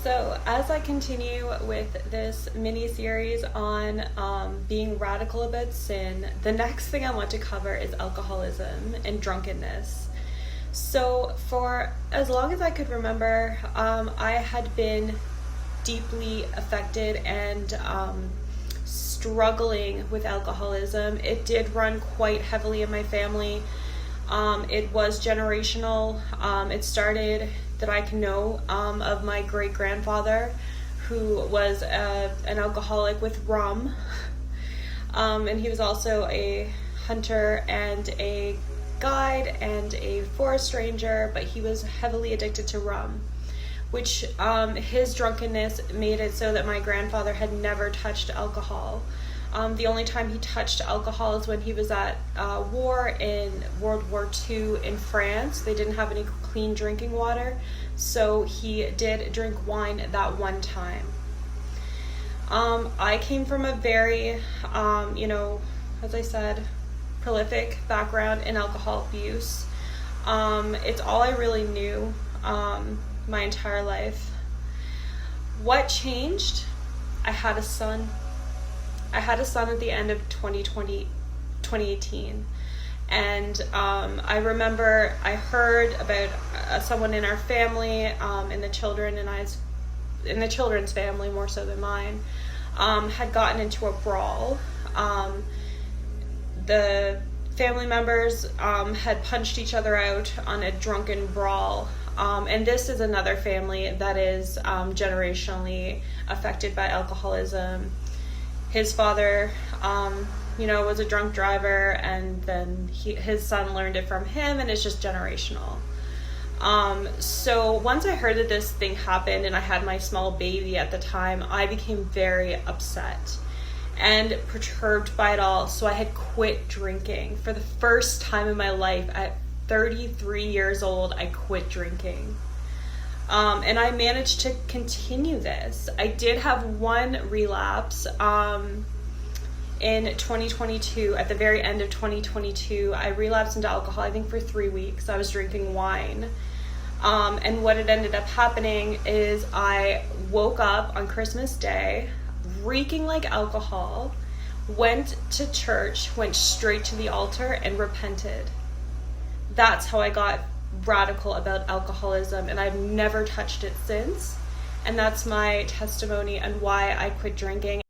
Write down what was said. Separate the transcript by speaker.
Speaker 1: So, as I continue with this mini series on being radical about sin, the next thing I want to cover is alcoholism and drunkenness. So, for as long as I could remember, I had been deeply affected and struggling with alcoholism. It did run quite heavily in my family. It was generational. It started that I can know of my great-grandfather, who was an alcoholic with rum. And he was also a hunter and a guide and a forest ranger, but he was heavily addicted to rum, which his drunkenness made it so that my grandfather had never touched alcohol. The only time he touched alcohol is when he was at war in World War II in France. They didn't have any clean drinking water, so he did drink wine that one time. I came from a very, as I said, prolific background in alcohol abuse. It's all I really knew my entire life. What changed? I had a son. I had a son at the end of 2018. And I remember I heard about someone in our family, in the children's family more so than mine, had gotten into a brawl. The family members had punched each other out on a drunken brawl. And this is another family that is generationally affected by alcoholism. His father, was a drunk driver, and then his son learned it from him, and it's just generational. So once I heard that this thing happened, and I had my small baby at the time, I became very upset and perturbed by it all. So I had quit drinking for the first time in my life. At 33 years old, I quit drinking. And I managed to continue this. I did have one relapse in 2022. At the very end of 2022, I relapsed into alcohol, I think for 3 weeks. I was drinking wine. And what had ended up happening is I woke up on Christmas Day, reeking like alcohol, went to church, went straight to the altar, and repented. That's how I got radical about alcoholism, and I've never touched it since. And that's my testimony and why I quit drinking.